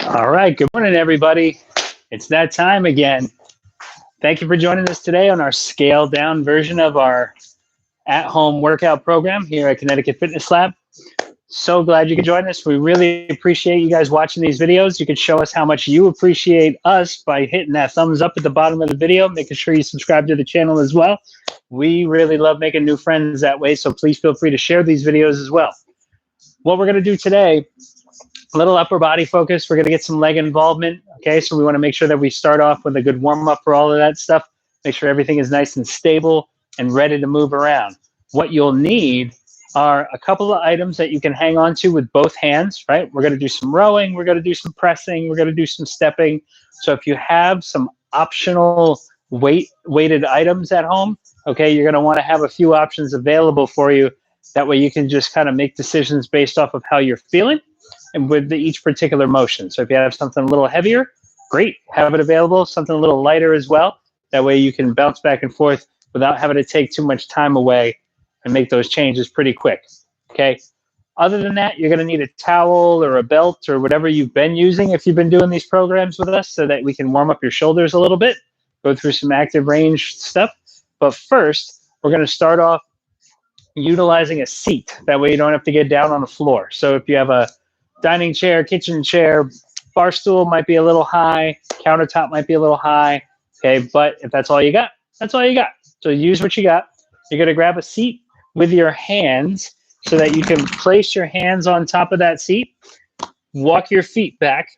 All right, good morning, everybody. It's that time again. Thank you for joining us today on our scaled down version of our at-home workout program here at Connecticut Fitness Lab. So glad you could join us. We really appreciate you guys watching these videos. You can show us how much you appreciate us by hitting that thumbs up at the bottom of the video, making sure you subscribe to the channel as well. We really love making new friends that way, so please feel free to share these videos as well. What we're going to do today, a little upper body focus. We're going to get some leg involvement. Okay, so we want to make sure that we start off with a good warm up for all of that stuff. Make sure everything is nice and stable and ready to move around. What you'll need are a couple of items that you can hang on to with both hands, right? We're going to do some rowing. We're going to do some pressing. We're going to do some stepping. So if you have some optional weighted items at home, okay, you're going to want to have a few options available for you. That way you can just kind of make decisions based off of how you're feeling and with each particular motion. So if you have something a little heavier, great, have it available. Something a little lighter as well. That way you can bounce back and forth without having to take too much time away and make those changes pretty quick, okay? Other than that, you're gonna need a towel or a belt or whatever you've been using if you've been doing these programs with us so that we can warm up your shoulders a little bit, go through some active range stuff. But first, we're gonna start off utilizing a seat. That way you don't have to get down on the floor. So if you have a dining chair, kitchen chair, bar stool might be a little high, countertop might be a little high, okay? But if that's all you got, that's all you got. So use what you got. You're gonna grab a seat with your hands so that you can place your hands on top of that seat, walk your feet back,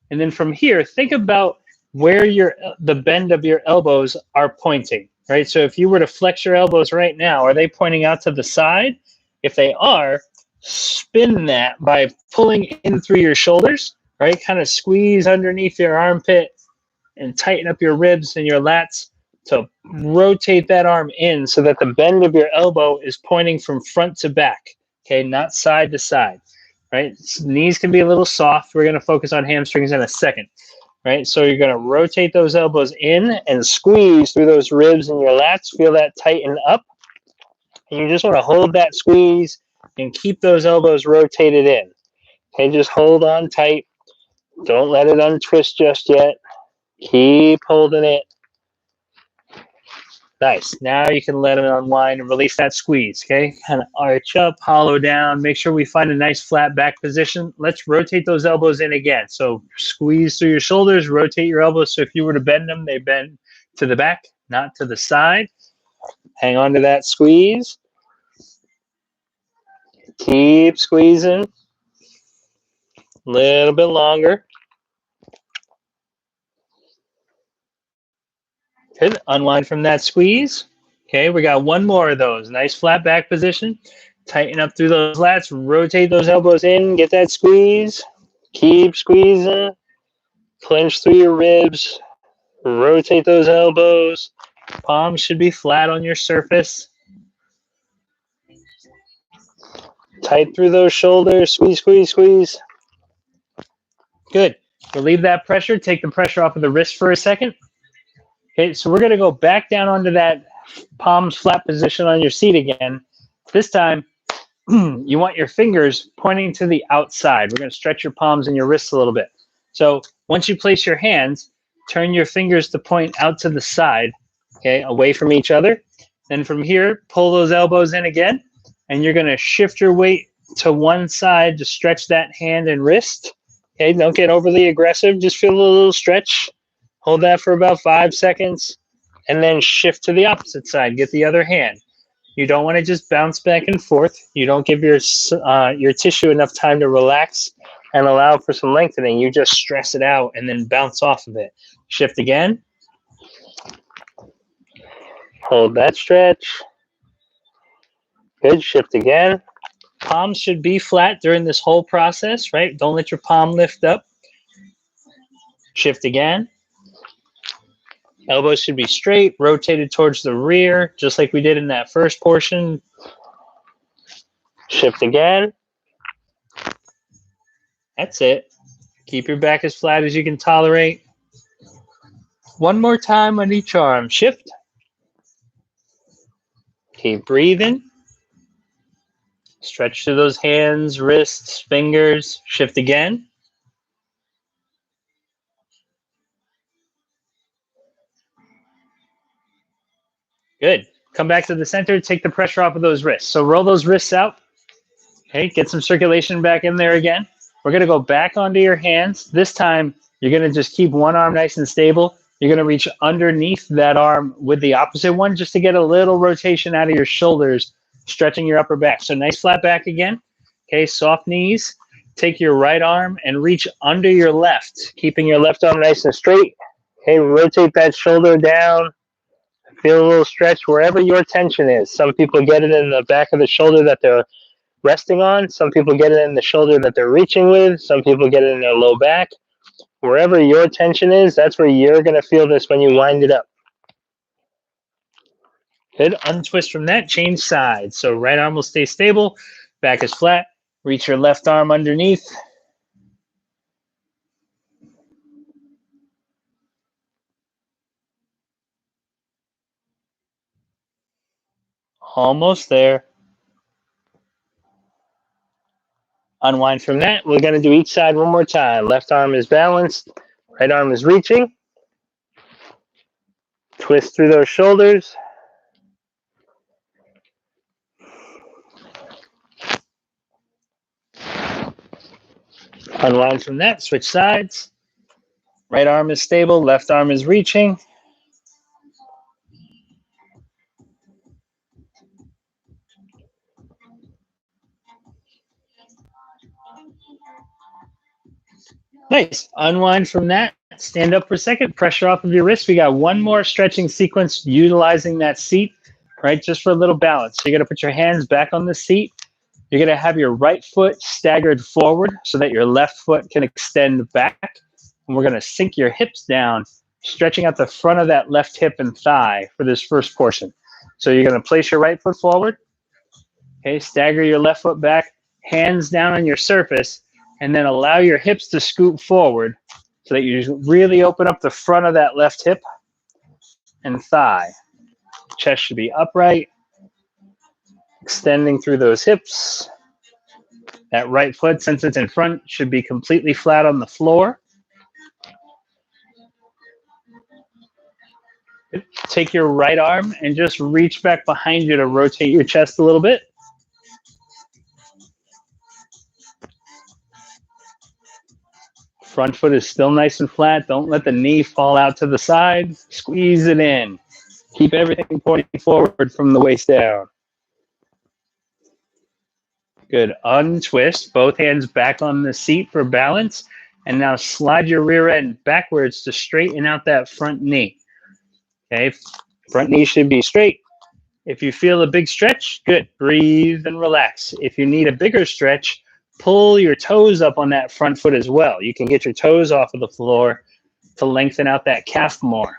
and then from here, think about where the bend of your elbows are pointing, right? So if you were to flex your elbows right now, are they pointing out to the side? If they are, spin that by pulling in through your shoulders, right? Kind of squeeze underneath your armpit and tighten up your ribs and your lats to rotate that arm in so that the bend of your elbow is pointing from front to back, okay? Not side to side, right? Knees can be a little soft. We're gonna focus on hamstrings in a second, right? So you're gonna rotate those elbows in and squeeze through those ribs and your lats. Feel that tighten up. And you just wanna hold that squeeze and keep those elbows rotated in. Okay, just hold on tight. Don't let it untwist just yet. Keep holding it. Nice. Now you can let it unwind and release that squeeze, okay? Kind of arch up, hollow down. Make sure we find a nice flat back position. Let's rotate those elbows in again. So squeeze through your shoulders, rotate your elbows. So if you were to bend them, they bend to the back, not to the side. Hang on to that squeeze. Keep squeezing. A little bit longer. Good. Unwind from that squeeze. Okay, we got one more of those. Nice flat back position. Tighten up through those lats. Rotate those elbows in. Get that squeeze. Keep squeezing. Clench through your ribs. Rotate those elbows. Palms should be flat on your surface. Tight through those shoulders. Squeeze, squeeze, squeeze. Good. Relieve that pressure. Take the pressure off of the wrist for a second. Okay, so we're going to go back down onto that palms flat position on your seat again. This time, you want your fingers pointing to the outside. We're going to stretch your palms and your wrists a little bit. So once you place your hands, turn your fingers to point out to the side, okay, away from each other. Then from here, pull those elbows in again, and you're going to shift your weight to one side to stretch that hand and wrist. Okay, don't get overly aggressive. Just feel a little stretch. Hold that for about 5 seconds, and then shift to the opposite side. Get the other hand. You don't want to just bounce back and forth. You don't give your tissue enough time to relax and allow for some lengthening. You just stress it out and then bounce off of it. Shift again. Hold that stretch. Good. Shift again. Palms should be flat during this whole process, right? Don't let your palm lift up. Shift again. Elbows should be straight, rotated towards the rear, just like we did in that first portion. Shift again. That's it. Keep your back as flat as you can tolerate. One more time on each arm. Shift. Keep breathing. Stretch through those hands, wrists, fingers. Shift again. Good. Come back to the center. Take the pressure off of those wrists. So roll those wrists out. Okay, get some circulation back in there again. We're going to go back onto your hands. This time, you're going to just keep one arm nice and stable. You're going to reach underneath that arm with the opposite one just to get a little rotation out of your shoulders, stretching your upper back. So nice flat back again. Okay, soft knees. Take your right arm and reach under your left, keeping your left arm nice and straight. Okay, rotate that shoulder down. Feel a little stretch wherever your tension is. Some people get it in the back of the shoulder that they're resting on. Some people get it in the shoulder that they're reaching with. Some people get it in their low back. Wherever your tension is, that's where you're going to feel this when you wind it up. Good. Untwist from that. Change sides. So right arm will stay stable. Back is flat. Reach your left arm underneath. Almost there. Unwind from that. We're going to do each side one more time. Left arm is balanced. Right arm is reaching. Twist through those shoulders. Unwind from that. Switch sides. Right arm is stable. Left arm is reaching. Nice. Unwind from that. Stand up for a second. Pressure off of your wrist. We got one more stretching sequence utilizing that seat, right? Just for a little balance. So you're going to put your hands back on the seat. You're going to have your right foot staggered forward so that your left foot can extend back. And we're going to sink your hips down, stretching out the front of that left hip and thigh for this first portion. So you're going to place your right foot forward. Okay, stagger your left foot back, hands down on your surface, and then allow your hips to scoot forward so that you really open up the front of that left hip and thigh. Chest should be upright, extending through those hips. That right foot, since it's in front, should be completely flat on the floor. Take your right arm and just reach back behind you to rotate your chest a little bit. Front foot is still nice and flat. Don't let the knee fall out to the side. Squeeze it in. Keep everything pointing forward from the waist down. Good. Untwist. Both hands back on the seat for balance. And now slide your rear end backwards to straighten out that front knee. Okay. Front knee should be straight. If you feel a big stretch, good. Breathe and relax. If you need a bigger stretch, pull your toes up on that front foot as well. You can get your toes off of the floor to lengthen out that calf more.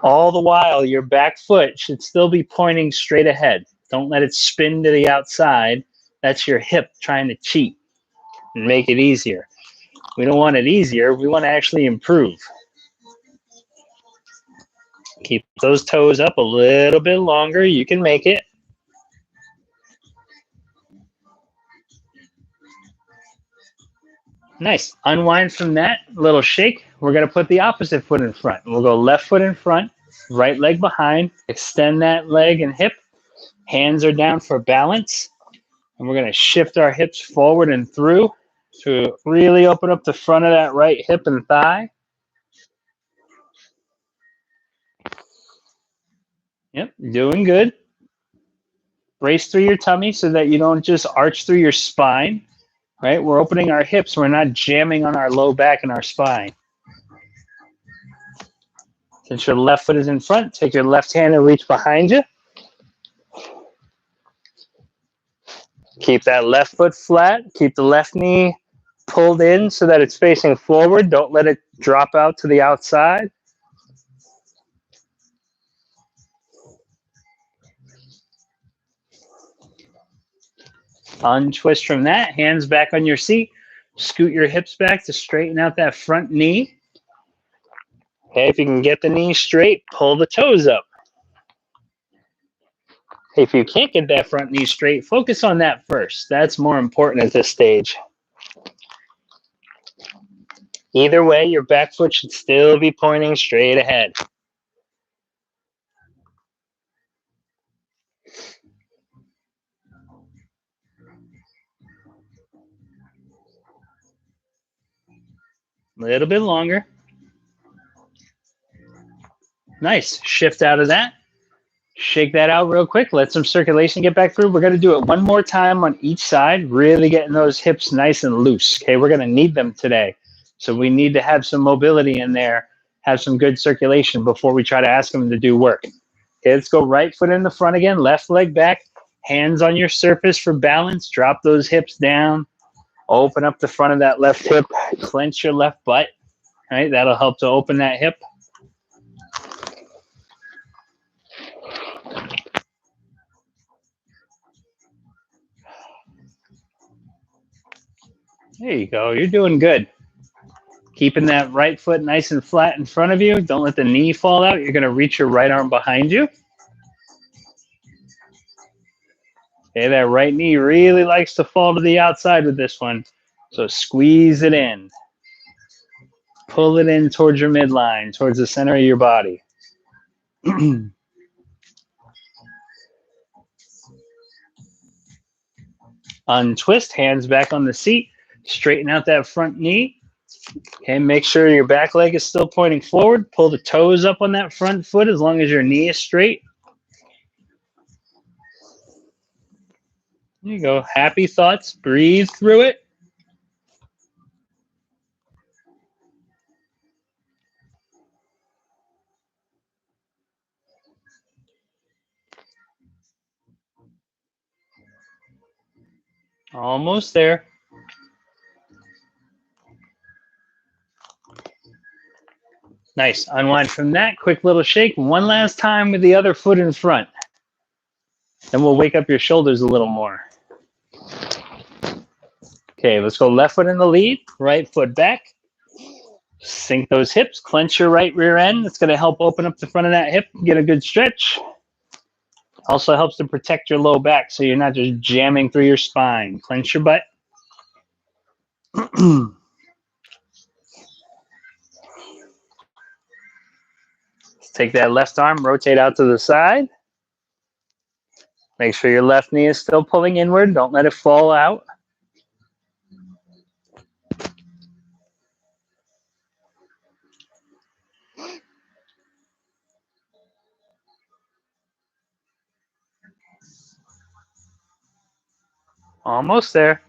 All the while, your back foot should still be pointing straight ahead. Don't let it spin to the outside. That's your hip trying to cheat and make it easier. We don't want it easier. We want to actually improve. Keep those toes up a little bit longer. You can make it. Nice. Unwind from that. Little shake. We're going to put the opposite foot in front. We'll go left foot in front, right leg behind. Extend that leg and hip. Hands are down for balance. And we're going to shift our hips forward and through to really open up the front of that right hip and thigh. Yep, doing good. Brace through your tummy so that you don't just arch through your spine, right? We're opening our hips. We're not jamming on our low back and our spine. Since your left foot is in front, take your left hand and reach behind you. Keep that left foot flat. Keep the left knee pulled in so that it's facing forward. Don't let it drop out to the outside. Untwist from that. Hands back on your seat. Scoot your hips back to straighten out that front knee. Okay, if you can get the knee straight, pull the toes up. If you can't get that front knee straight, focus on that first. That's more important at this stage. Either way, your back foot should still be pointing straight ahead. A little bit longer. Nice. Shift out of that. Shake that out real quick. Let some circulation get back through. We're going to do it one more time on each side, really getting those hips nice and loose. Okay, we're going to need them today. So we need to have some mobility in there, have some good circulation before we try to ask them to do work. Okay, let's go right foot in the front again, left leg back, hands on your surface for balance. Drop those hips down. Open up the front of that left hip. Clench your left butt. All right, that'll help to open that hip. There you go. You're doing good. Keeping that right foot nice and flat in front of you. Don't let the knee fall out. You're going to reach your right arm behind you. Okay, that right knee really likes to fall to the outside with this one. So squeeze it in. Pull it in towards your midline, towards the center of your body. Untwist, hands back on the seat. Straighten out that front knee. Okay, make sure your back leg is still pointing forward. Pull the toes up on that front foot as long as your knee is straight. There you go. Happy thoughts. Breathe through it. Almost there. Nice. Unwind from that. Quick little shake. One last time with the other foot in front. Then we'll wake up your shoulders a little more. Okay, let's go left foot in the lead, right foot back. Sink those hips, clench your right rear end. It's going to help open up the front of that hip, get a good stretch. Also helps to protect your low back so you're not just jamming through your spine. Clench your butt. Let's take that left arm, rotate out to the side. Make sure your left knee is still pulling inward. Don't let it fall out. Almost there.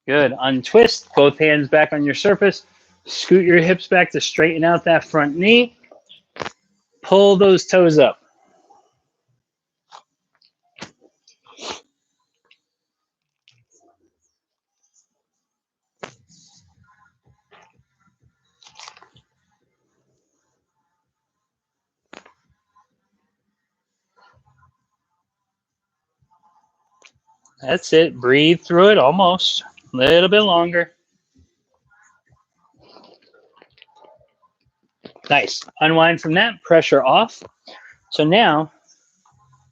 Good. Untwist, both hands back on your surface. Scoot your hips back to straighten out that front knee. Pull those toes up. That's it. Breathe through it almost. A little bit longer. Nice. Unwind from that. Pressure off. So now,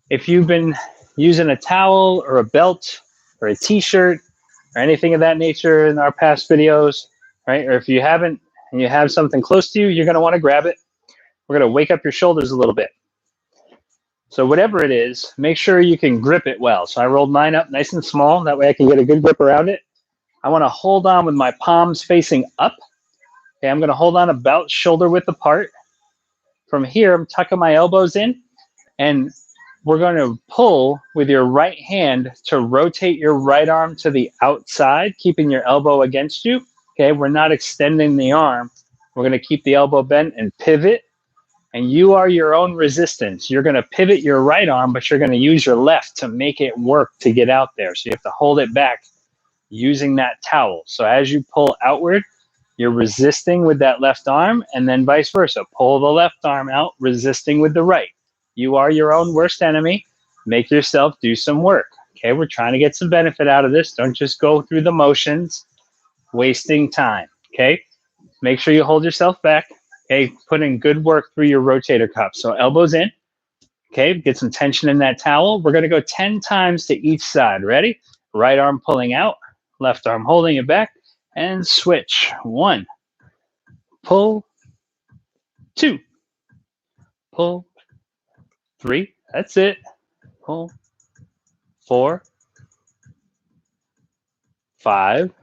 if you've been using a towel or a belt or a t-shirt or anything of that nature in our past videos, right? Or if you haven't and you have something close to you, you're going to want to grab it. We're going to wake up your shoulders a little bit. So whatever it is, make sure you can grip it well. So I rolled mine up nice and small. That way I can get a good grip around it. I want to hold on with my palms facing up. Okay, I'm going to hold on about shoulder width apart. From here, I'm tucking my elbows in, and we're going to pull with your right hand to rotate your right arm to the outside, keeping your elbow against you. Okay, we're not extending the arm. We're going to keep the elbow bent and pivot. And you are your own resistance. You're going to pivot your right arm, but you're going to use your left to make it work to get out there. So you have to hold it back using that towel. So as you pull outward, you're resisting with that left arm, and then vice versa. Pull the left arm out, resisting with the right. You are your own worst enemy. Make yourself do some work. Okay, we're trying to get some benefit out of this. Don't just go through the motions, wasting time. Okay, make sure you hold yourself back. Okay, put in good work through your rotator cuff. So elbows in. Okay, get some tension in that towel. We're going to go 10 times to each side. Ready? Right arm pulling out, left arm holding it back, and switch. 1, pull, 2, pull, 3. That's it. Pull, 4, 5,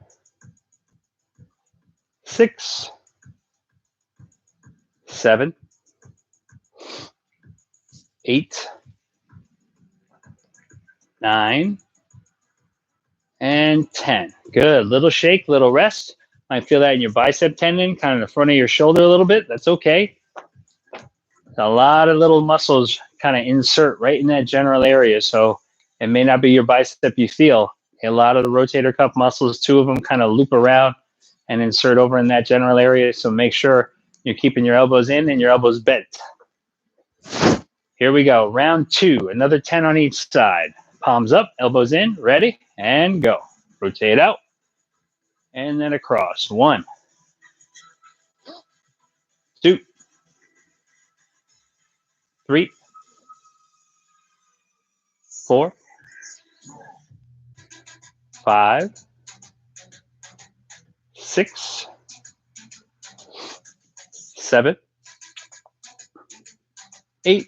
6, 7, 8, 9, and 10. Good. Little shake, little rest. Might feel that in your bicep tendon, kind of the front of your shoulder a little bit. That's okay. A lot of little muscles kind of insert right in that general area. So it may not be your bicep you feel. A lot of the rotator cuff muscles, 2 of them kind of loop around and insert over in that general area. So make sure you're keeping your elbows in and your elbows bent. Here we go. Round 2, another 10 on each side. Palms up, elbows in, ready, and go. Rotate out, and then across. 1, 2, 3, 4, 5, 6, 7, 8,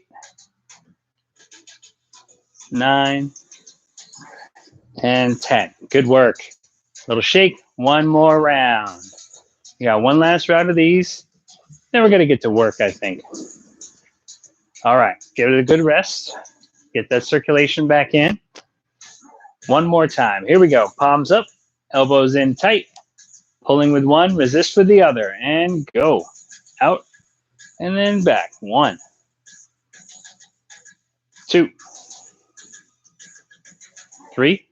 9, and 10. Good work. Little shake. One more round. You got one last round of these. Then we're going to get to work, I think. All right. Give it a good rest. Get that circulation back in. One more time. Here we go. Palms up. Elbows in tight. Pulling with one. Resist with the other. And go. Out. And then back. 1, 2, 3,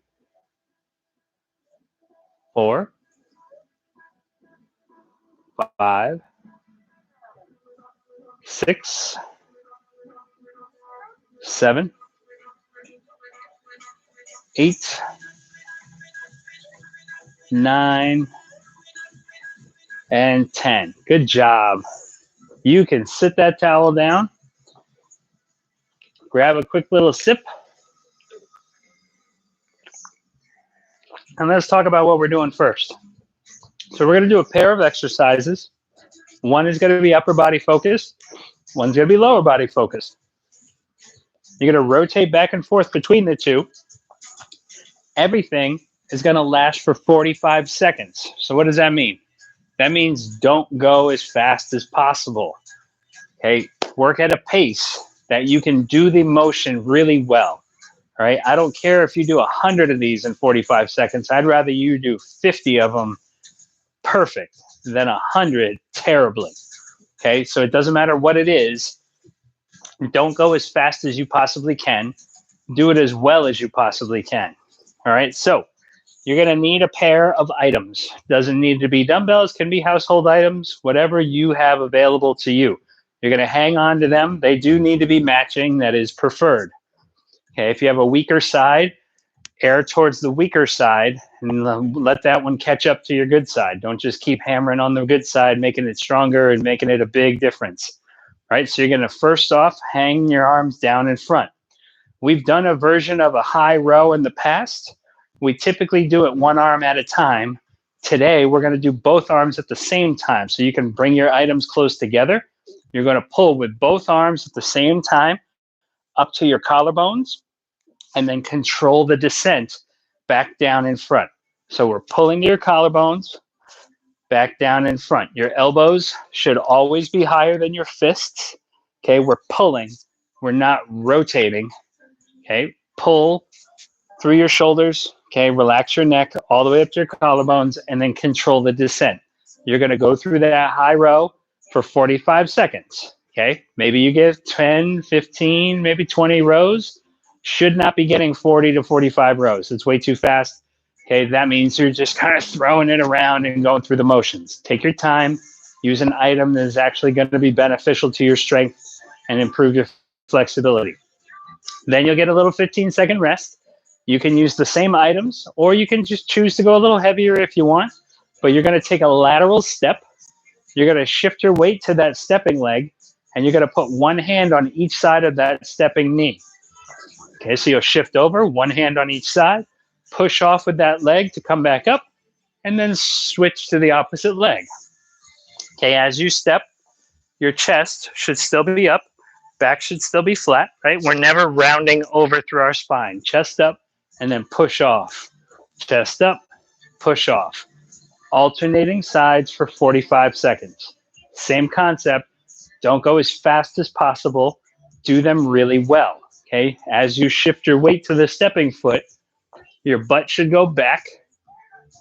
4, 5, 6, 7, 8, 9, and 10. Good job. You can sit that towel down, grab a quick little sip, and let's talk about what we're doing first. So we're going to do a pair of exercises. One is going to be upper body focused. One's going to be lower body focused. You're going to rotate back and forth between the two. Everything is going to last for 45 seconds. So what does that mean? That means don't go as fast as possible. Okay, work at a pace that you can do the motion really well. All right, I don't care if you do 100 of these in 45 seconds. I'd rather you do 50 of them perfect than 100 terribly. Okay, so it doesn't matter what it is. Don't go as fast as you possibly can. Do it as well as you possibly can. All right, so you're going to need a pair of items. Doesn't need to be dumbbells, can be household items, whatever you have available to you. You're going to hang on to them. They do need to be matching. That is preferred. Okay, if you have a weaker side, err towards the weaker side and let that one catch up to your good side. Don't just keep hammering on the good side, making it stronger and making it a big difference. All right, so you're going to first off hang your arms down in front. We've done a version of a high row in the past. We typically do it one arm at a time. Today, we're going to do both arms at the same time. So you can bring your items close together. You're going to pull with both arms at the same time up to your collarbones and then control the descent back down in front. So we're pulling to your collarbones, back down in front. Your elbows should always be higher than your fists. Okay, we're pulling. We're not rotating. Okay, pull through your shoulders. Okay, relax your neck all the way up to your collarbones and then control the descent. You're going to go through that high row for 45 seconds. Okay, maybe you get 10, 15, maybe 20 rows. Should not be getting 40 to 45 rows. It's way too fast. Okay, that means you're just kind of throwing it around and going through the motions. Take your time. Use an item that is actually going to be beneficial to your strength and improve your flexibility. Then you'll get a little 15-second rest. You can use the same items, or you can just choose to go a little heavier if you want, but you're going to take a lateral step you're going to shift your weight to that stepping leg, and you're going to put one hand on each side of that stepping knee. Okay, so you'll shift over, one hand on each side, push off with that leg to come back up, and then switch to the opposite leg. Okay, as you step, your chest should still be up, back should still be flat, right? We're never rounding over through our spine. Chest up, and then push off. Chest up, push off. Alternating sides for 45 seconds. Same concept. Don't go as fast as possible. Do them really well, okay? As you shift your weight to the stepping foot, your butt should go back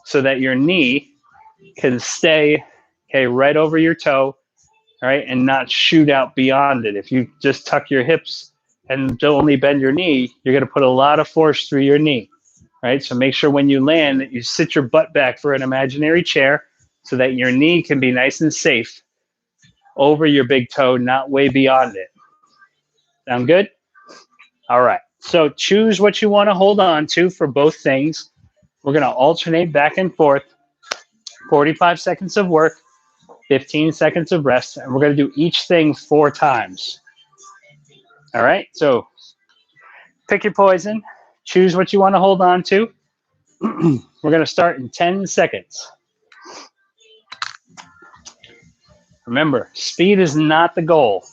so that your knee can stay, okay, right over your toe, all right, and not shoot out beyond it. If you just tuck your hips and only bend your knee, you're going to put a lot of force through your knee, right? So make sure when you land that you sit your butt back for an imaginary chair so that your knee can be nice and safe over your big toe, not way beyond it. Sound good? All right. So choose what you want to hold on to for both things. We're going to alternate back and forth. 45 seconds of work, 15 seconds of rest, and we're going to do each thing 4 times. All right, so pick your poison, choose what you want to hold on to. We're going to start in 10 seconds. Remember, speed is not the goal.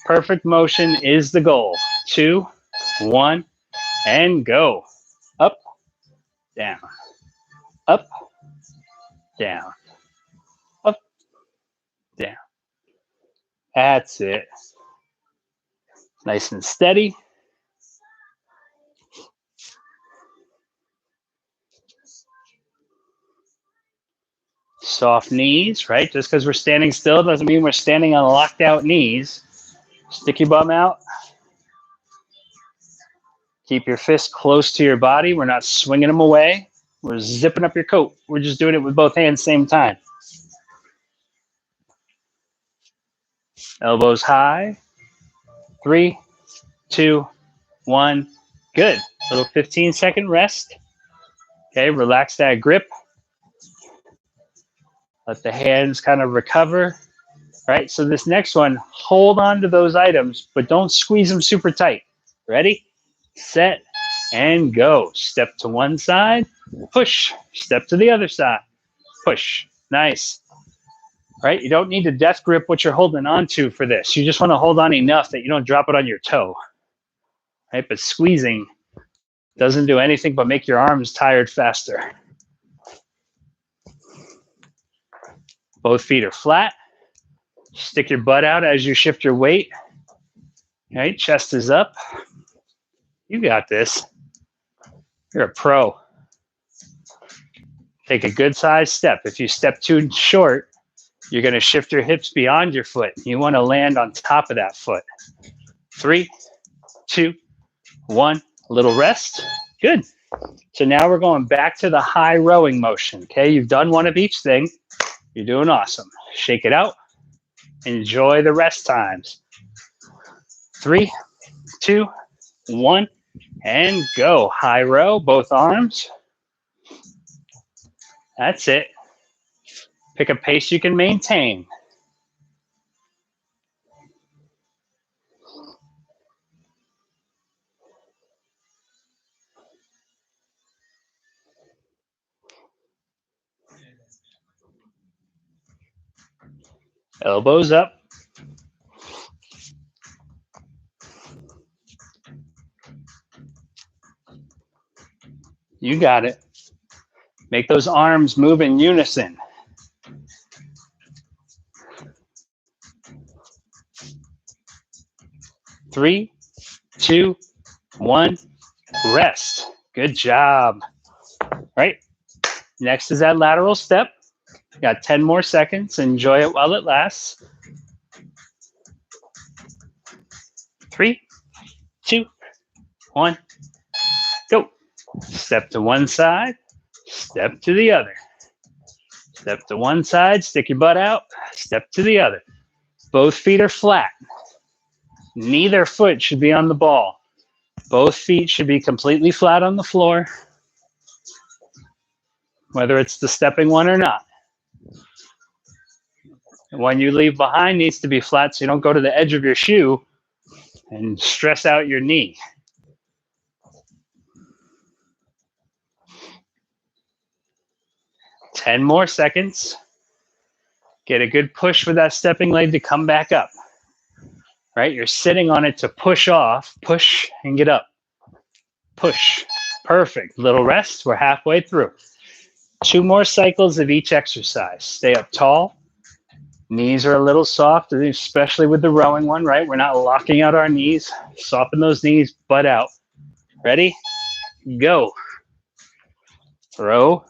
Perfect motion is the goal. 2, 1, and go. Up, down, up, down, up, down. That's it. Nice and steady. Soft knees, right? Just because we're standing still doesn't mean we're standing on locked out knees. Stick your bum out. Keep your fist close to your body. We're not swinging them away. We're zipping up your coat. We're just doing it with both hands same time. Elbows high. 3, 2, 1. Good. Little 15-second rest. Okay, relax that grip. Let the hands kind of recover. All right, so this next one, hold on to those items, but don't squeeze them super tight. Ready, set, and go. Step to one side, push. Step to the other side, push. Nice. All right, you don't need to death grip what you're holding on to for this. You just want to hold on enough that you don't drop it on your toe. Right, but squeezing doesn't do anything but make your arms tired faster. Both feet are flat. Stick your butt out as you shift your weight. All right, chest is up. You got this. You're a pro. Take a good size step. If you step too short, you're going to shift your hips beyond your foot. You want to land on top of that foot. 3, 2, 1. A little rest. Good. So now we're going back to the high rowing motion. Okay, you've done one of each thing. You're doing awesome. Shake it out. Enjoy the rest times. 3, 2, 1, and go. High row, both arms. That's it. Pick a pace you can maintain. Elbows up. You got it. Make those arms move in unison. Three, 2, 1, rest. Good job. All right. Next is that lateral step. Got 10 more seconds. Enjoy it while it lasts. 3, 2, 1, go. Step to one side, step to the other. Step to one side, stick your butt out, step to the other. Both feet are flat. Neither foot should be on the ball. Both feet should be completely flat on the floor, whether it's the stepping one or not. The one you leave behind needs to be flat so you don't go to the edge of your shoe and stress out your knee. Ten more seconds. Get a good push for that stepping leg to come back up. Right? You're sitting on it to push off, push and get up. Push. Perfect. Little rest. We're halfway through. 2 more cycles of each exercise. Stay up tall. Knees are a little soft, especially with the rowing one, right? We're not locking out our knees. Soften those knees, butt out. Ready? Go. Row.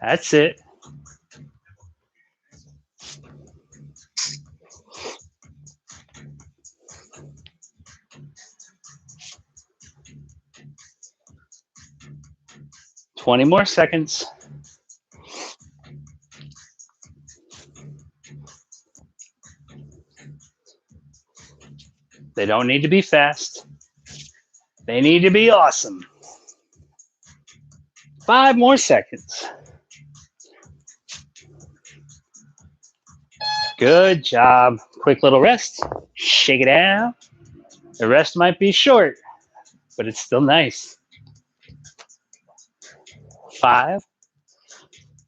That's it. Twenty more seconds. They don't need to be fast. They need to be awesome. 5 more seconds. Good job. Quick little rest. Shake it out. The rest might be short, but it's still nice. 5,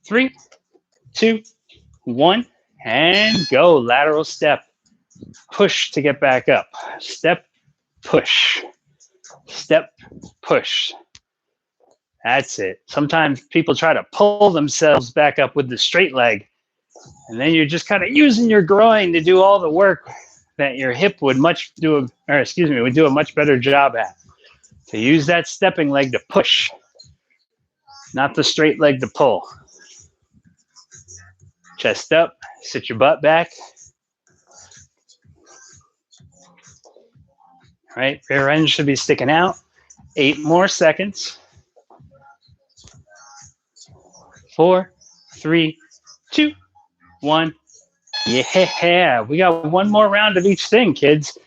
3, 2, 1, and go. Lateral step. Push to get back up. Step, push. Step, push. That's it. Sometimes people try to pull themselves back up with the straight leg, and then you're just kind of using your groin to do all the work that your hip would do a much better job at. So use that stepping leg to push, not the straight leg to pull. Chest up, sit your butt back. All right, rear end should be sticking out. 8 more seconds. 4, 3, 2, 1. Yeah, we got 1 more round of each thing, kids.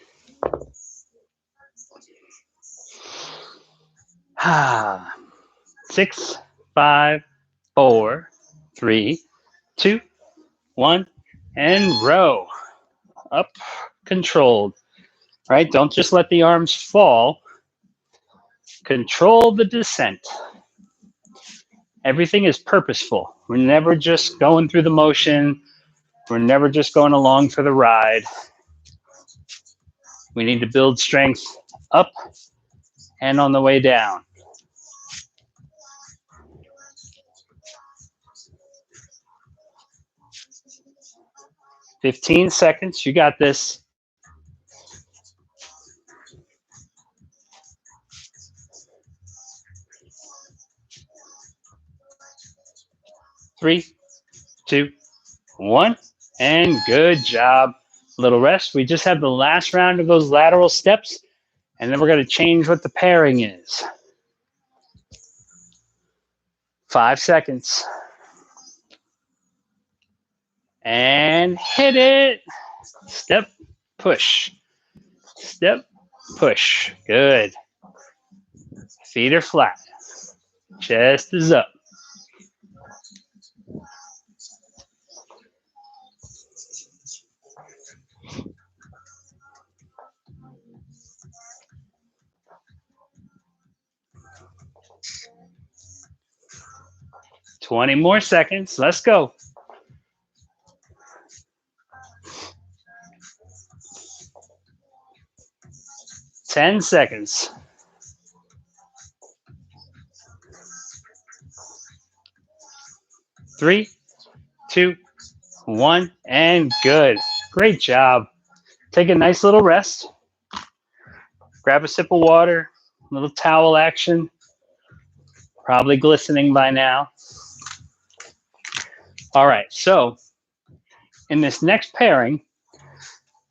6, 5, 4, 3, 2, 1, and row. Up, controlled. Right? Don't just let the arms fall. Control the descent. Everything is purposeful. We're never just going through the motion. We're never just going along for the ride. We need to build strength up and on the way down. "15 seconds. You got this. 3, 2, 1, and good job. Little rest. We just have the last round of those lateral steps, and then we're going to change what the pairing is. 5 seconds. And hit it. Step, push. Step, push. Good. Feet are flat. Chest is up. "20 more seconds. Let's go. 10 seconds. 3, 2, 1, and good. Great job. Take a nice little rest. Grab a sip of water, a little towel action. Probably glistening by now. All right, so in this next pairing,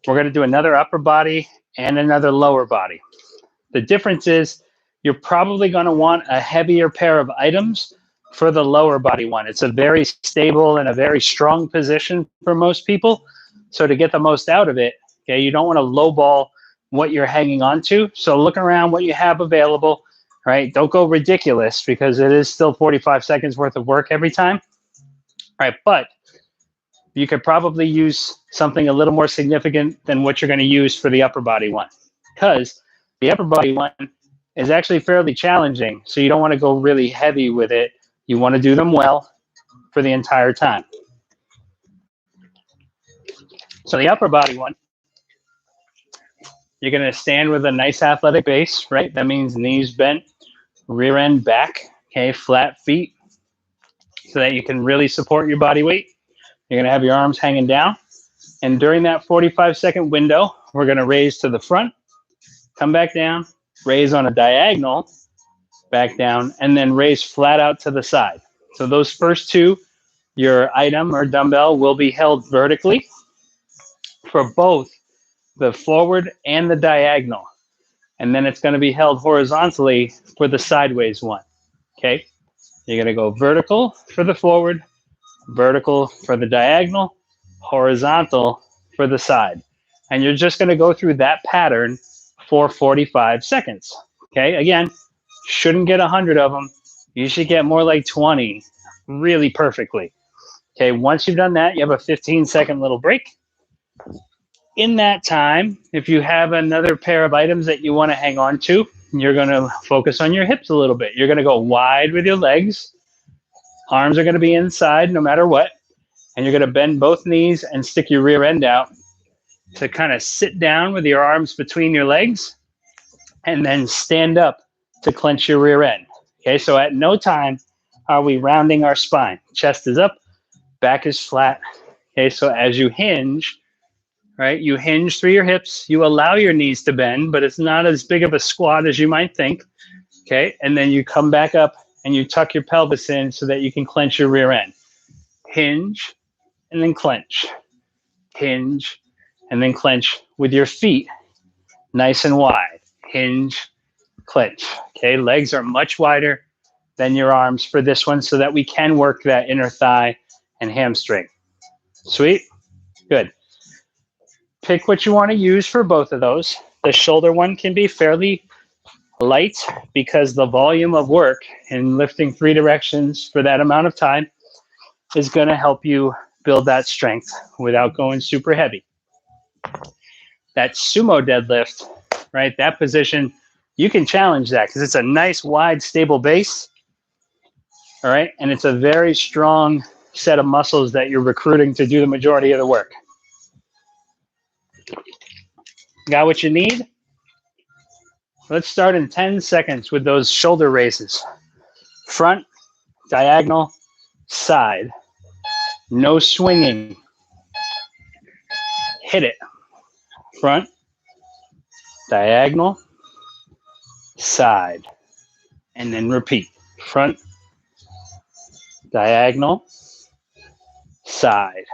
we're going to do another upper body and another lower body. The difference is you're probably going to want a heavier pair of items for the lower body one. It's a very stable and a very strong position for most people. So to get the most out of it, okay, you don't want to lowball what you're hanging on to. So look around what you have available. right? Don't go ridiculous because it is still 45 seconds worth of work every time, right? But you could probably use something a little more significant than what you're going to use for the upper body one, because the upper body one is actually fairly challenging. So you don't want to go really heavy with it. You want to do them well for the entire time. So the upper body one, you're going to stand with a nice athletic base, right? That means knees bent, rear end back, okay, flat feet, so that you can really support your body weight. You're going to have your arms hanging down. And during that 45-second window, we're going to raise to the front, come back down, raise on a diagonal, back down, and then raise flat out to the side. So those first two, your item or dumbbell will be held vertically for both the forward and the diagonal. And then it's going to be held horizontally for the sideways one. Okay? You're going to go vertical for the forward, vertical for the diagonal, horizontal for the side. And you're just going to go through that pattern for 45 seconds. Okay? Again, shouldn't get 100 of them. You should get more like 20 really perfectly. Okay, once you've done that, you have a 15-second little break. In that time, if you have another pair of items that you want to hang on to, you're going to focus on your hips a little bit. You're going to go wide with your legs. Arms are going to be inside no matter what. And you're going to bend both knees and stick your rear end out to kind of sit down with your arms between your legs and then stand up to clench your rear end. Okay, so at no time are we rounding our spine. Chest is up, back is flat. Okay, so as you hinge, right, you hinge through your hips, you allow your knees to bend, but it's not as big of a squat as you might think. Okay, and then you come back up and you tuck your pelvis in so that you can clench your rear end. Hinge and then clench. Hinge and then clench with your feet nice and wide. Hinge, clench. Okay, legs are much wider than your arms for this one so that we can work that inner thigh and hamstring. Sweet? Good. Pick what you want to use for both of those. The shoulder one can be fairly light because the volume of work in lifting 3 directions for that amount of time is going to help you build that strength without going super heavy. That sumo deadlift, right, that position, you can challenge that because it's a nice, wide, stable base, all right, and it's a very strong set of muscles that you're recruiting to do the majority of the work. Got what you need? Let's start in 10 seconds with those shoulder raises. Front, diagonal, side. No swinging. Hit it. Front, diagonal, side. And then repeat. Front, diagonal, side.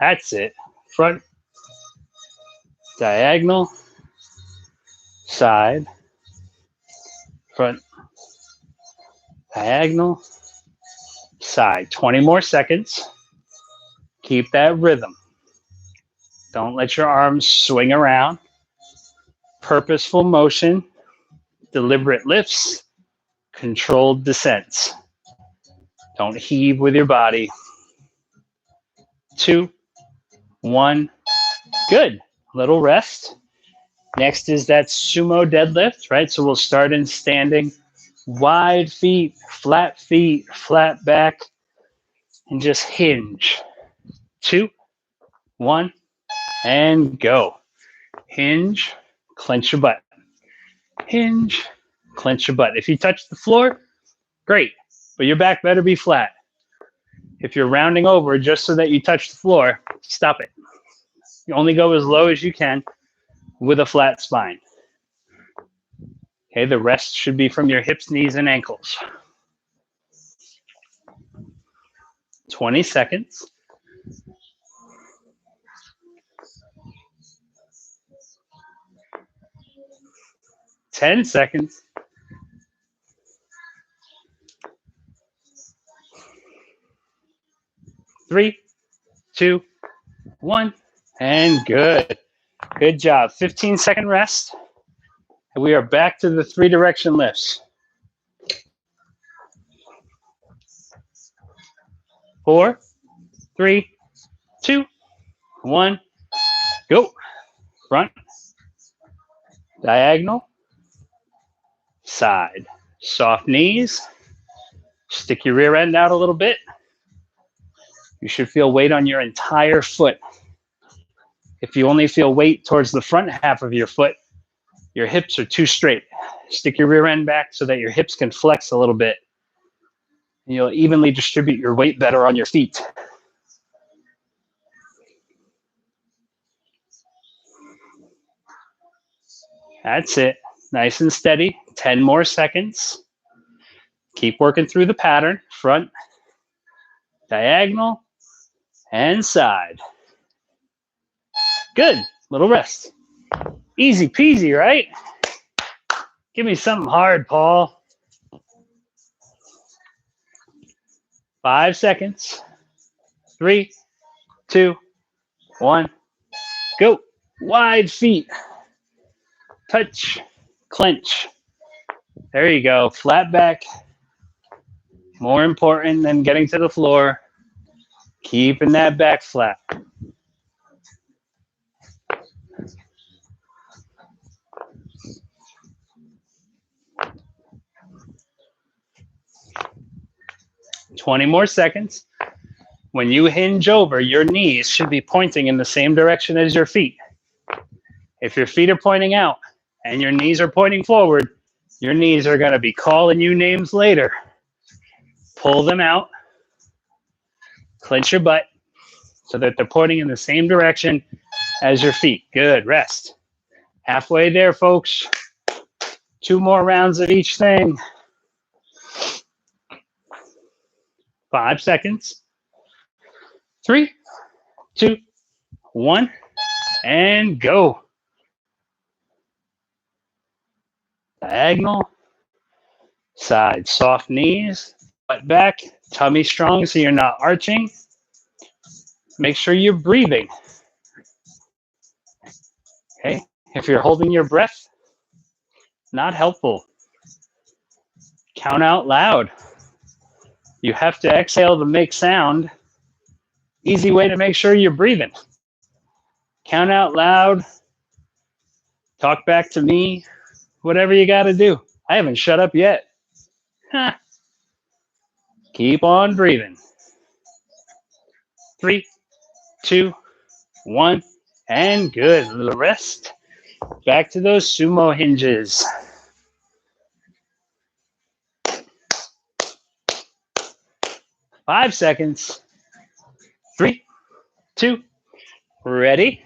That's it. Front, diagonal, side. Front, diagonal, side. 20 more seconds. Keep that rhythm. Don't let your arms swing around. Purposeful motion, deliberate lifts, controlled descents. Don't heave with your body. 2, 1, good. Little rest. Next is that sumo deadlift, right? So we'll start in standing. Wide feet, flat back, and just hinge. 2, 1, and go. Hinge, clench your butt. Hinge, clench your butt. If you touch the floor, great, but your back better be flat. If you're rounding over just so that you touch the floor, stop it. You only go as low as you can with a flat spine. Okay, the rest should be from your hips, knees, and ankles. 20 seconds. Ten seconds. 3, 2, 1, and good. Good job. 15-second rest. And we are back to the 3 direction lifts. 4, 3, 2, 1. Go. Front, diagonal, side. Soft knees. Stick your rear end out a little bit. You should feel weight on your entire foot. If you only feel weight towards the front half of your foot, your hips are too straight. Stick your rear end back so that your hips can flex a little bit. And you'll evenly distribute your weight better on your feet. That's it. Nice and steady. 10 more seconds. Keep working through the pattern. Front, diagonal, and side. Good. Little rest. Easy peasy, right? Give me something hard, Paul. 5 seconds. 3, 2, 1. Go. Wide feet. Touch. Clench. There you go. Flat back. More important than getting to the floor. Keeping that back flat. $20 more seconds. When you hinge over, your knees should be pointing in the same direction as your feet. If your feet are pointing out and your knees are pointing forward, your knees are going to be calling you names later. Pull them out. Clench your butt so that they're pointing in the same direction as your feet. Good. Rest. Halfway there, folks. 2 more rounds of each thing. 5 seconds. 3, 2, 1, and go. Diagonal, side, soft knees, butt back, tummy strong so you're not arching. Make sure you're breathing. Okay, if you're holding your breath, not helpful. Count out loud. You have to exhale to make sound. Easy way to make sure you're breathing. Count out loud. Talk back to me. Whatever you got to do. I haven't shut up yet. Keep on breathing. 3, 2, 1, and good. A little rest. Back to those sumo hinges. Five seconds. 3, 2, ready.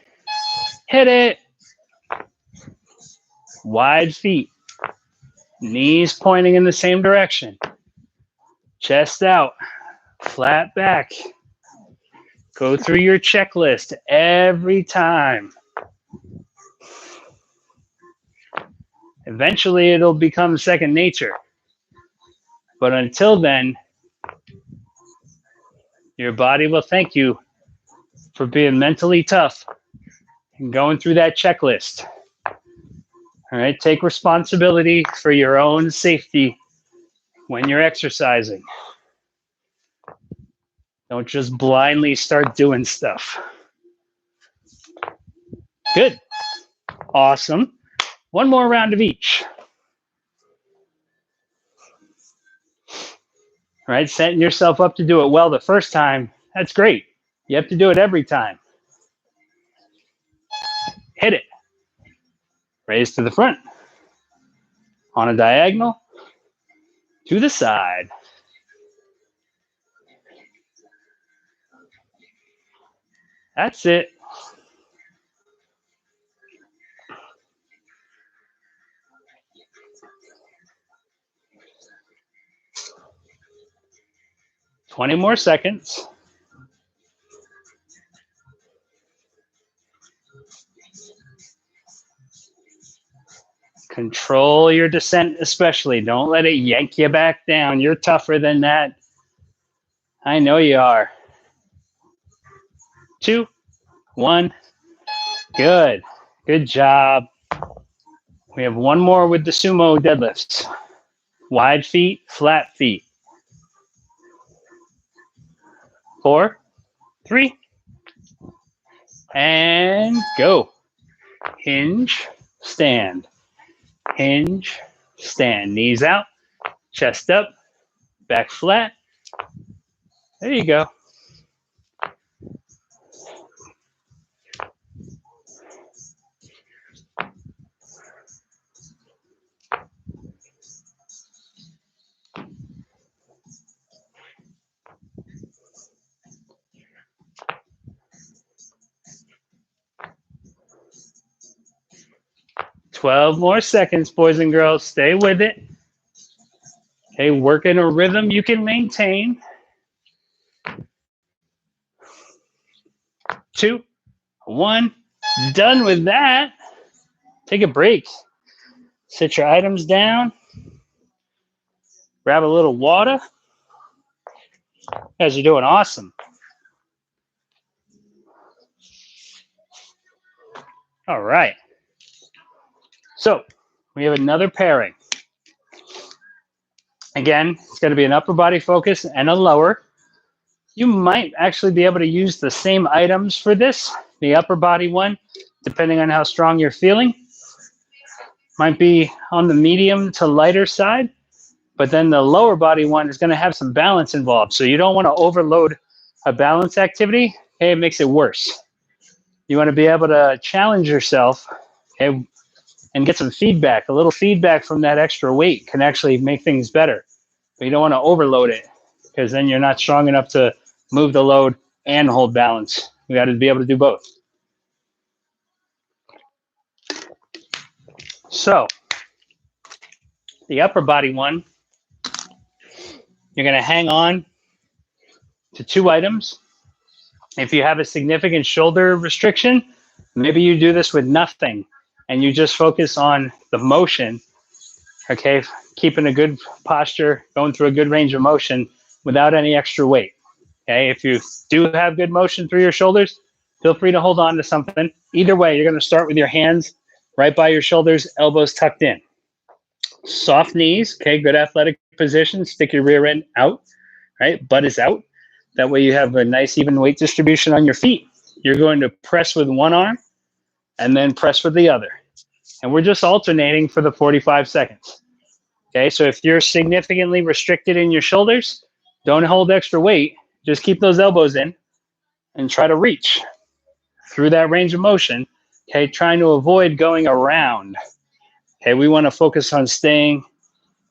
Hit it. Wide feet. Knees pointing in the same direction. Chest out. Flat back. Go through your checklist every time. Eventually, it'll become second nature. But until then, your body will thank you for being mentally tough and going through that checklist. All right, take responsibility for your own safety when you're exercising. Don't just blindly start doing stuff. Good. Awesome. One more round of each. All right, setting yourself up to do it well the first time, that's great. You have to do it every time. Hit it. Raise to the front. On a diagonal. To the side. That's it. $20 more seconds. Control your descent especially. Don't let it yank you back down. You're tougher than that. I know you are. 2, 1. Good. Good job. We have one more with the sumo deadlifts. Wide feet, flat feet. 4, 3, and go. Hinge, stand, hinge, stand. Knees out, chest up, back flat. There you go. Twelve more seconds, boys and girls. Stay with it. Okay, work in a rhythm you can maintain. 2, 1. Done with that. Take a break. Sit your items down. Grab a little water. You guys are doing awesome. All right. So we have another pairing. Again, it's going to be an upper body focus and a lower. You might actually be able to use the same items for this. The upper body one, depending on how strong you're feeling, might be on the medium to lighter side. But then the lower body one is going to have some balance involved. So you don't want to overload a balance activity. Okay, it makes it worse. You want to be able to challenge yourself, okay, and get some feedback. A little feedback from that extra weight can actually make things better. But you don't want to overload it because then you're not strong enough to move the load and hold balance. We got to be able to do both. So the upper body one, you're going to hang on to 2 items. If you have a significant shoulder restriction, maybe you do this with nothing and you just focus on the motion, okay, keeping a good posture, going through a good range of motion without any extra weight. Okay, if you do have good motion through your shoulders, feel free to hold on to something. Either way, you're going to start with your hands right by your shoulders, elbows tucked in. Soft knees, okay, good athletic position. Stick your rear end out, right? Butt is out. That way you have a nice even weight distribution on your feet. You're going to press with one arm and then press with the other. And we're just alternating for the 45 seconds. Okay, so if you're significantly restricted in your shoulders, don't hold extra weight. Just keep those elbows in and try to reach through that range of motion. Okay, trying to avoid going around. Okay, we want to focus on staying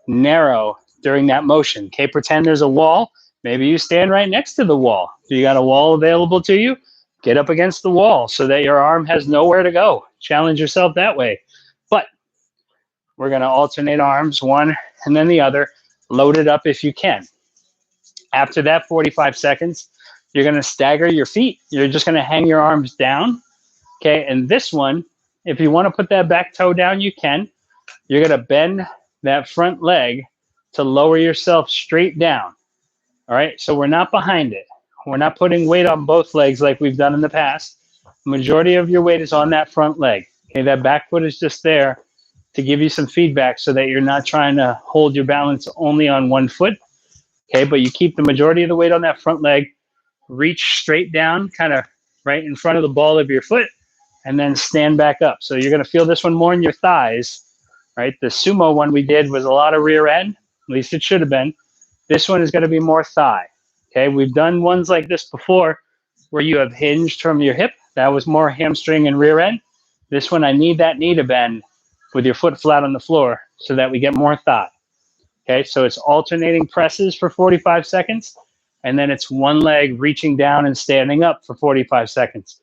narrow during that motion. Okay, pretend there's a wall. Maybe you stand right next to the wall. If you got a wall available to you, get up against the wall so that your arm has nowhere to go. Challenge yourself that way. But we're going to alternate arms, one and then the other. Load it up if you can. After that 45 seconds, you're going to stagger your feet. You're just going to hang your arms down. Okay, and this one, if you want to put that back toe down, you can. You're going to bend that front leg to lower yourself straight down. All right, so we're not behind it. We're not putting weight on both legs like we've done in the past. The majority of your weight is on that front leg. Okay, that back foot is just there to give you some feedback so that you're not trying to hold your balance only on one foot. Okay, but you keep the majority of the weight on that front leg, reach straight down, kind of right in front of the ball of your foot, and then stand back up. So you're going to feel this one more in your thighs, right? The sumo one we did was a lot of rear end, at least it should have been. This one is going to be more thigh. Okay, we've done ones like this before where you have hinged from your hip. That was more hamstring and rear end. This one, I need that knee to bend with your foot flat on the floor so that we get more thigh. Okay, so it's alternating presses for 45 seconds, and then it's one leg reaching down and standing up for 45 seconds.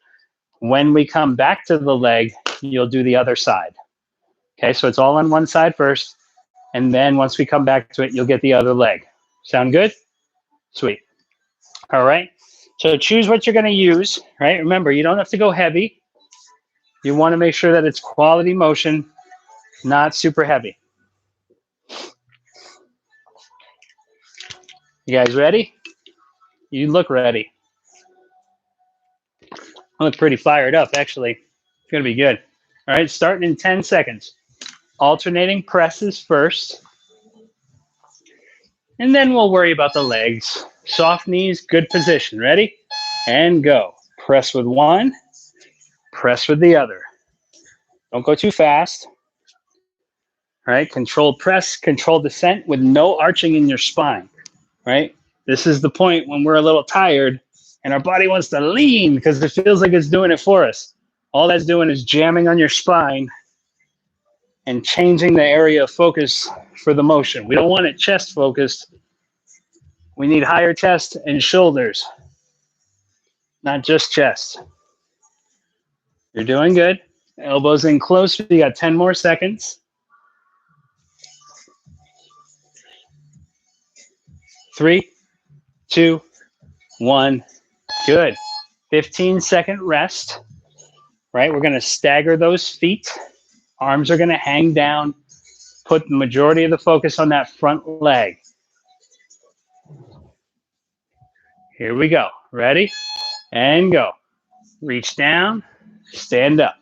When we come back to the leg, you'll do the other side. Okay, so it's all on one side first, and then once we come back to it, you'll get the other leg. Sound good? Sweet. All right. So choose what you're going to use, right? Remember, you don't have to go heavy. You want to make sure that it's quality motion, not super heavy. You guys ready? You look ready. I look pretty fired up, actually. It's going to be good. All right, starting in 10 seconds. Alternating presses first. And then we'll worry about the legs soft knees, good position. Ready? And go. Press with one, press with the other. Don't go too fast. Right? Controlled press, controlled descent with no arching in your spine. Right? This is the point when we're a little tired and our body wants to lean because it feels like it's doing it for us. All that's doing is jamming on your spine and changing the area of focus for the motion. We don't want it chest focused. We need higher chest and shoulders, not just chest. You're doing good. Elbows in close. You got 10 more seconds. 3, 2, 1. Good. 15-second rest. Right? We're going to stagger those feet. Arms are going to hang down. Put the majority of the focus on that front leg. Here we go. Ready? And go. Reach down, stand up.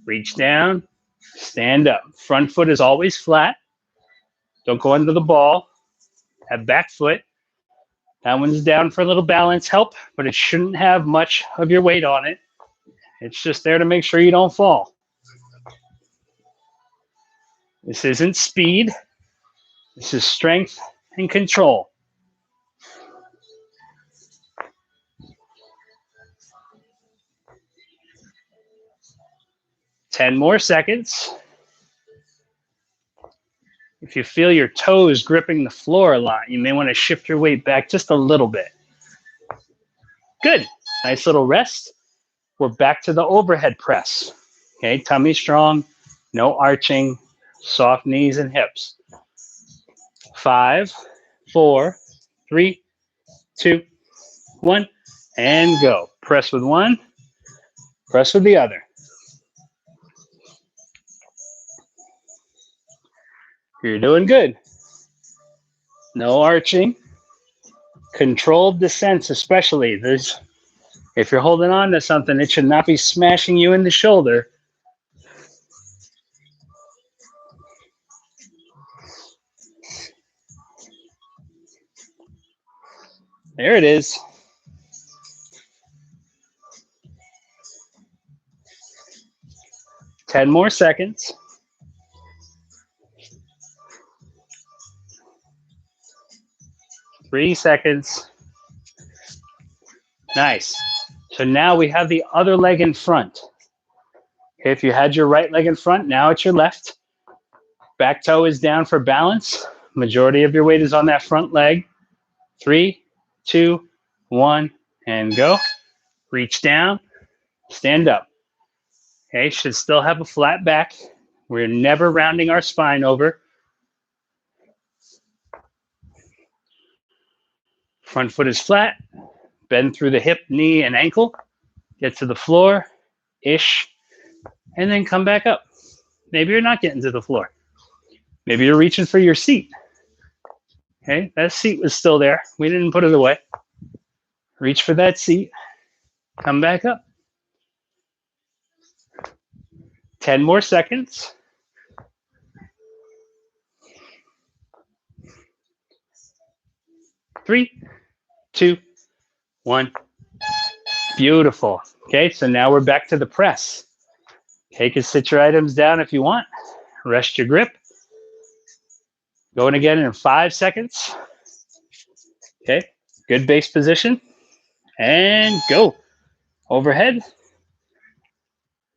Reach down, stand up. Front foot is always flat. Don't go under the ball. Have back foot. That one's down for a little balance help, but it shouldn't have much of your weight on it. It's just there to make sure you don't fall. This isn't speed. This is strength and control. Ten more seconds. If you feel your toes gripping the floor a lot, you may want to shift your weight back just a little bit. Good. Nice little rest. We're back to the overhead press. Okay, tummy strong, no arching, soft knees and hips. 5, 4, 3, 2, 1, and go. Press with one, press with the other. You're doing good. No arching. Controlled descents, especially. If you're holding on to something, it should not be smashing you in the shoulder. There it is. Ten more seconds. 3 seconds. Nice. So now we have the other leg in front. Okay, if you had your right leg in front, now it's your left. Back toe is down for balance. Majority of your weight is on that front leg. 3, 2, 1, and go. Reach down, stand up. Okay, should still have a flat back. We're never rounding our spine over. Front foot is flat. Bend through the hip, knee, and ankle. Get to the floor, ish, and then come back up. Maybe you're not getting to the floor. Maybe you're reaching for your seat. Okay, that seat was still there. We didn't put it away. Reach for that seat. Come back up. 10 more seconds. 3, 2, 1. Beautiful. Okay, so now we're back to the press. Take and sit your items down if you want. Rest your grip. Going again in 5 seconds. Okay, good base position. And go. Overhead.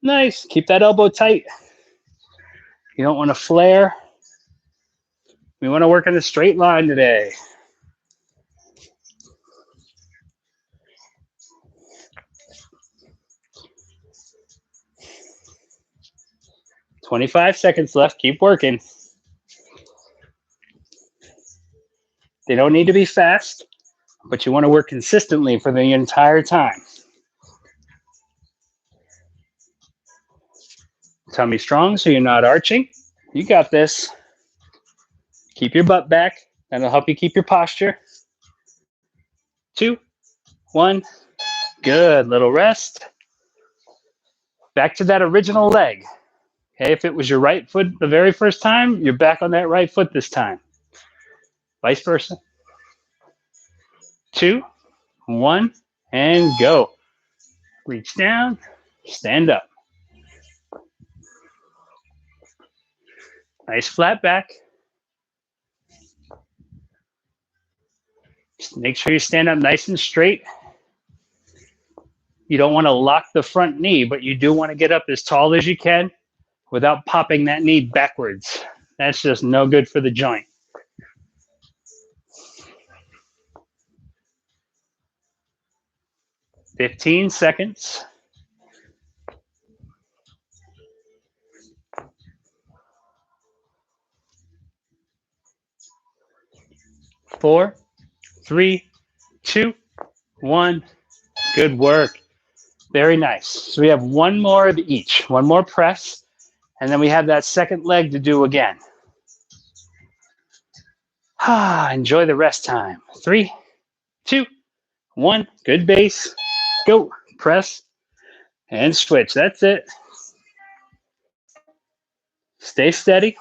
Nice. Keep that elbow tight. You don't want to flare. We want to work in a straight line today. "25 seconds left. Keep working. They don't need to be fast, but you want to work consistently for the entire time. Tummy strong so you're not arching. You got this. Keep your butt back. That'll help you keep your posture. 2, 1. Good. Little rest. Back to that original leg. Okay, if it was your right foot the very first time, you're back on that right foot this time. Vice versa. 2, 1, and go. Reach down, stand up. Nice flat back. Just make sure you stand up nice and straight. You don't want to lock the front knee, but you do want to get up as tall as you can without popping that knee backwards. That's just no good for the joint. 15 seconds. 4, 3, 2, 1. Good work. Very nice. So we have one more of each, one more press, and then we have that second leg to do again. Enjoy the rest time. 3, 2, 1. Good base. Go. Press and switch. That's it. Stay steady.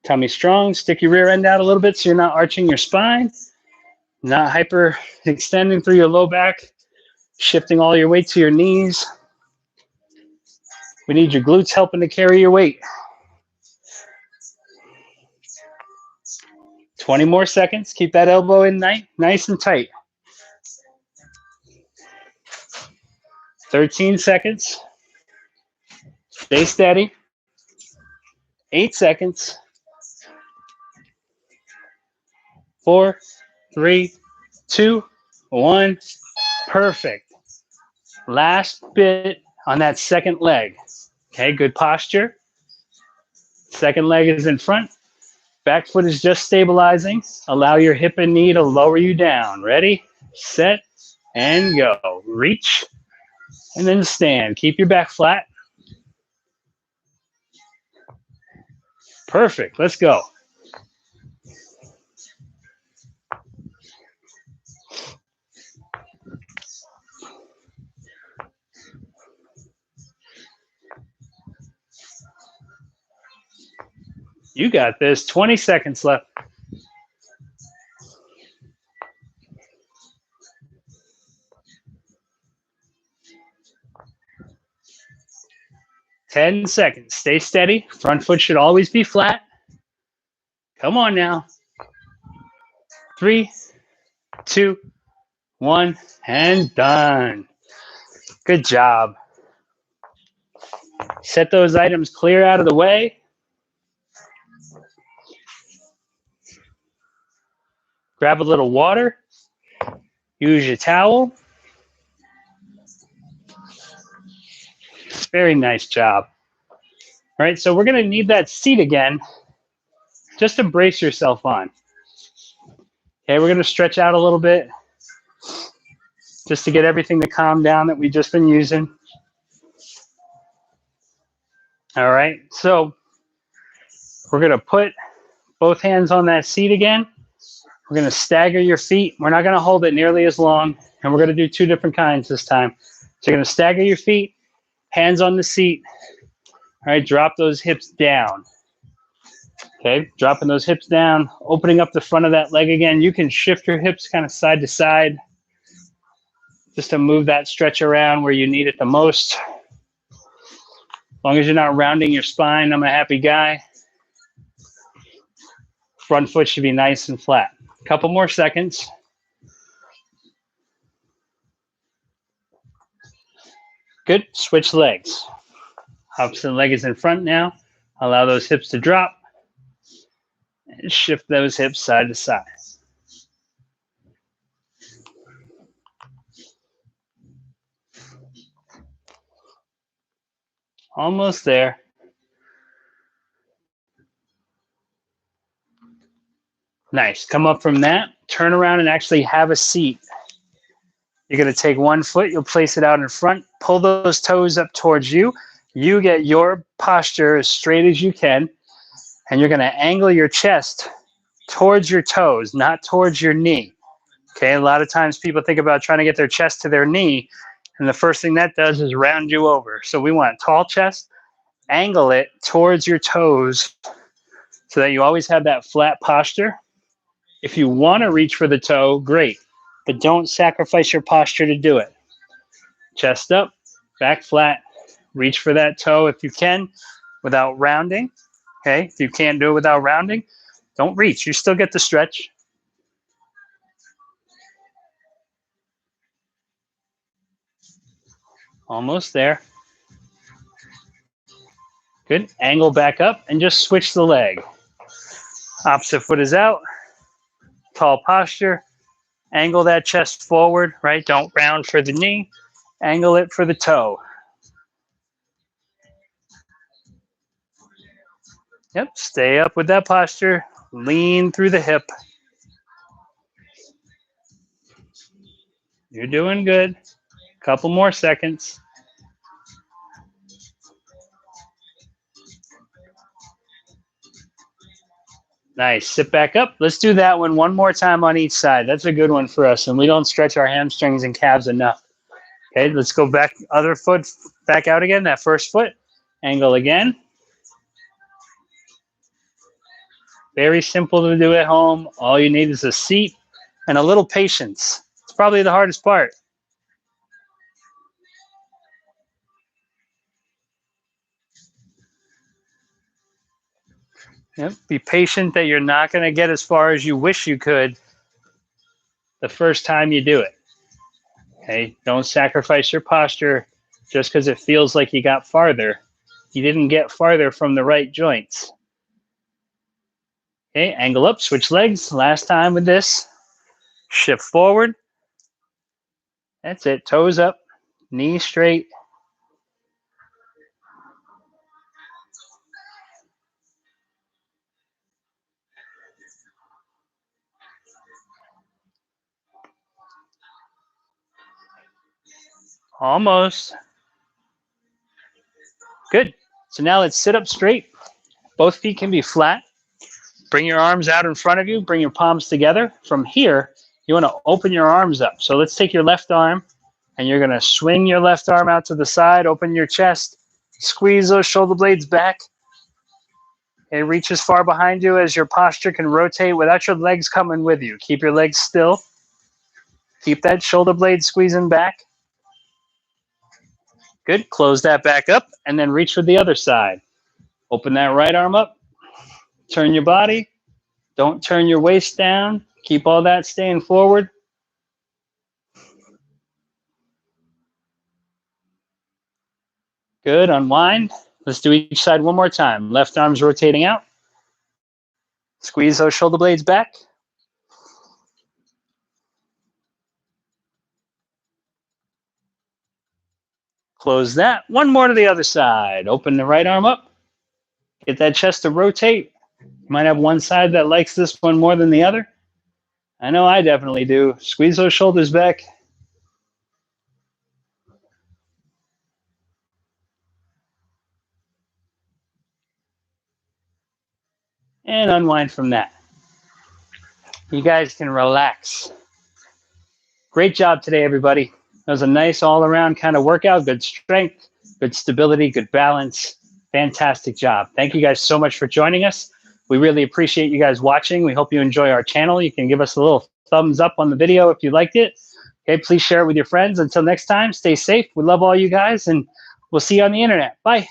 Tummy strong. Stick your rear end out a little bit so you're not arching your spine, not hyper extending through your low back, shifting all your weight to your knees. We need your glutes helping to carry your weight. 20 more seconds. Keep that elbow in nice and tight. 13 seconds. Stay steady. 8 seconds. 4, 3, 2, 1. Perfect. Last bit on that second leg. Okay, good posture. Second leg is in front. Back foot is just stabilizing. Allow your hip and knee to lower you down. Ready, set, and go. Reach, and then stand. Keep your back flat. Perfect. Let's go. You got this. 20 seconds left. Ten seconds. Stay steady. Front foot should always be flat. Come on now. 3, 2, 1, and done. Good job. Set those items clear out of the way. Grab a little water. Use your towel. Very nice job. All right, so we're going to need that seat again just to brace yourself on. Okay, we're going to stretch out a little bit just to get everything to calm down that we've just been using. All right, so we're going to put both hands on that seat again. We're going to stagger your feet. We're not going to hold it nearly as long, and we're going to do 2 different kinds this time. So you're going to stagger your feet, hands on the seat. All right, drop those hips down. Okay, dropping those hips down, opening up the front of that leg again. You can shift your hips kind of side to side just to move that stretch around where you need it the most. As long as you're not rounding your spine, I'm a happy guy. Front foot should be nice and flat. Couple more seconds. Good. Switch legs. Opposite leg is in front now. Allow those hips to drop. And shift those hips side to side. Almost there. Nice. Come up from that. Turn around and actually have a seat. You're going to take one foot. You'll place it out in front. Pull those toes up towards you. You get your posture as straight as you can. And you're going to angle your chest towards your toes, not towards your knee. Okay, a lot of times people think about trying to get their chest to their knee, and the first thing that does is round you over. So we want tall chest, angle it towards your toes so that you always have that flat posture. If you want to reach for the toe, great, but don't sacrifice your posture to do it. Chest up, back flat, reach for that toe if you can without rounding. Okay, if you can't do it without rounding, don't reach. You still get the stretch. Almost there. Good. Angle back up and just switch the leg. Opposite foot is out. Tall posture. Angle that chest forward, right? Don't round for the knee. Angle it for the toe. Yep, stay up with that posture. Lean through the hip. You're doing good. Couple more seconds. Nice. Sit back up. Let's do that one more time on each side. That's a good one for us, and we don't stretch our hamstrings and calves enough. Okay, let's go back. Other foot back out again. That first foot. Angle again. Very simple to do at home. All you need is a seat and a little patience. It's probably the hardest part. Yep. Be patient that you're not going to get as far as you wish you could the first time you do it. Okay, don't sacrifice your posture just because it feels like you got farther. You didn't get farther from the right joints. Okay, angle up, switch legs. Last time with this. Shift forward. That's it. Toes up, knees straight. Almost. Good. So now let's sit up straight. Both feet can be flat. Bring your arms out in front of you. Bring your palms together. From here, you want to open your arms up. So let's take your left arm, and you're going to swing your left arm out to the side. Open your chest. Squeeze those shoulder blades back. And reach as far behind you as your posture can rotate without your legs coming with you. Keep your legs still. Keep that shoulder blade squeezing back. Good. Close that back up and then reach for the other side. Open that right arm up. Turn your body. Don't turn your waist down. Keep all that staying forward. Good. Unwind. Let's do each side one more time. Left arm's rotating out. Squeeze those shoulder blades back. Close that. One more to the other side. Open the right arm up. Get that chest to rotate. You might have one side that likes this one more than the other. I know I definitely do. Squeeze those shoulders back. And unwind from that. You guys can relax. Great job today, everybody. That was a nice all-around kind of workout. Good strength, good stability, good balance. Fantastic job. Thank you guys so much for joining us. We really appreciate you guys watching. We hope you enjoy our channel. You can give us a little thumbs up on the video if you liked it. Okay, please share it with your friends. Until next time, stay safe. We love all you guys, and we'll see you on the internet. Bye.